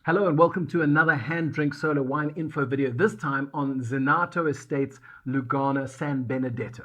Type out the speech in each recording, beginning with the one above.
Hello and welcome to another HanDrinksSolo wine info video, this time on Zenato Estate's Lugana, San Benedetto.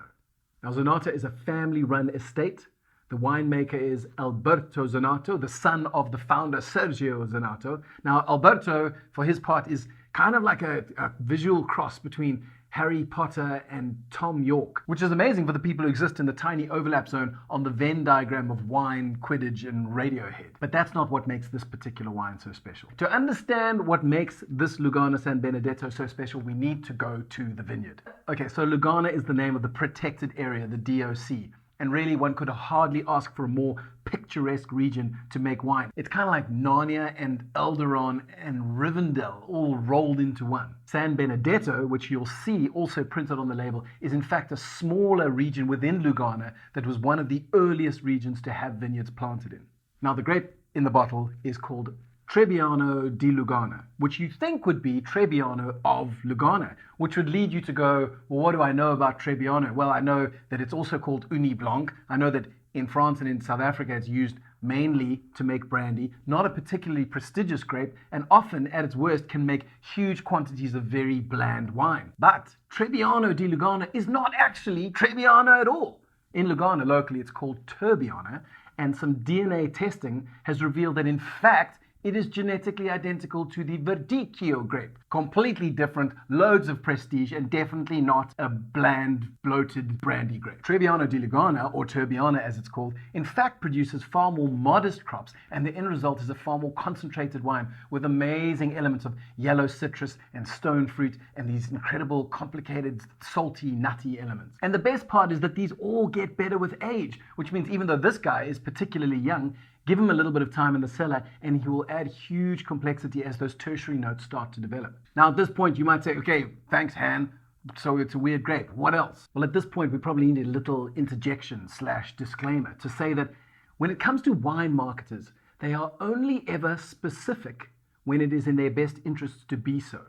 Now Zenato is a family-run estate. The winemaker is Alberto Zenato, the son of the founder Sergio Zenato. Now Alberto, for his part, is kind of like a visual cross between Harry Potter and Tom York, which is amazing for the people who exist in the tiny overlap zone on the Venn diagram of wine, Quidditch, and Radiohead. But that's not what makes this particular wine so special. To understand what makes this Lugana San Benedetto so special, we need to go to the vineyard. Okay, so Lugana is the name of the protected area, the DOC. And really, one could hardly ask for a more picturesque region to make wine. It's kind of like Narnia and Eldaron and Rivendell all rolled into one. San Benedetto, which you'll see also printed on the label, is in fact a smaller region within Lugana that was one of the earliest regions to have vineyards planted in. Now, the grape in the bottle is called Trebbiano di Lugana, which you think would be Trebbiano of Lugana, which would lead you to go, well, what do I know about Trebbiano? Well, I know that it's also called Uni Blanc. I know that in France and in South Africa, it's used mainly to make brandy, not a particularly prestigious grape, and often at its worst can make huge quantities of very bland wine. But Trebbiano di Lugana is not actually Trebbiano at all. In Lugana, locally, it's called Turbiana, and some DNA testing has revealed that in fact, it is genetically identical to the Verdicchio grape. Completely different, loads of prestige, and definitely not a bland, bloated brandy grape. Trebbiano di Lugana, or Turbiana as it's called, in fact produces far more modest crops, and the end result is a far more concentrated wine with amazing elements of yellow citrus and stone fruit and these incredible, complicated, salty, nutty elements. And the best part is that these all get better with age, which means even though this guy is particularly young, give him a little bit of time in the cellar and he will add huge complexity as those tertiary notes start to develop. Now at this point you might say, okay, thanks Han, so it's a weird grape. What else? Well, at this point we probably need a little interjection / disclaimer to say that when it comes to wine marketers, they are only ever specific when it is in their best interests to be so.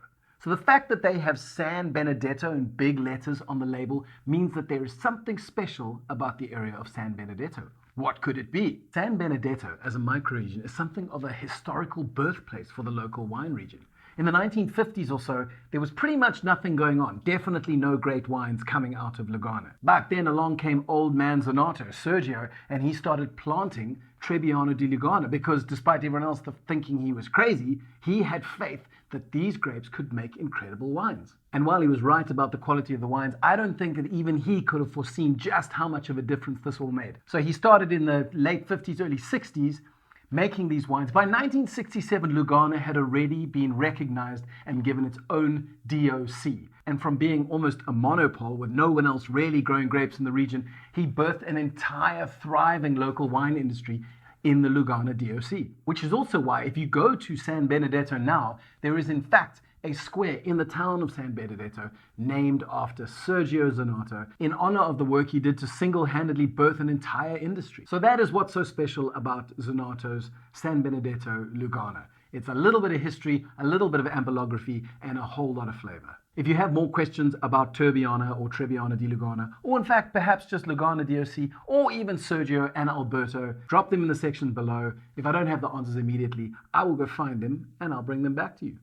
So the fact that they have San Benedetto in big letters on the label means that there is something special about the area of San Benedetto. What could it be? San Benedetto as a microregion is something of a historical birthplace for the local wine region. In the 1950s or so, there was pretty much nothing going on. Definitely no great wines coming out of Lugana. Back then along came old man Zenato, Sergio, and he started planting Trebbiano di Lugana because despite everyone else thinking he was crazy, he had faith that these grapes could make incredible wines. And while he was right about the quality of the wines, I don't think that even he could have foreseen just how much of a difference this all made. So he started in the late 50s, early 60s, making these wines. By 1967, Lugana had already been recognized and given its own DOC. And from being almost a monopole with no one else really growing grapes in the region, he birthed an entire thriving local wine industry in the Lugana DOC, which is also why if you go to San Benedetto now, there is in fact a square in the town of San Benedetto named after Sergio Zenato in honor of the work he did to single-handedly birth an entire industry. So that is what's so special about Zenato's San Benedetto Lugana. It's a little bit of history, a little bit of ambolography, and a whole lot of flavor. If you have more questions about Turbiana or Trebbiano di Lugana, or in fact perhaps just Lugana DOC, or even Sergio and Alberto, drop them in the section below. If I don't have the answers immediately, I will go find them and I'll bring them back to you.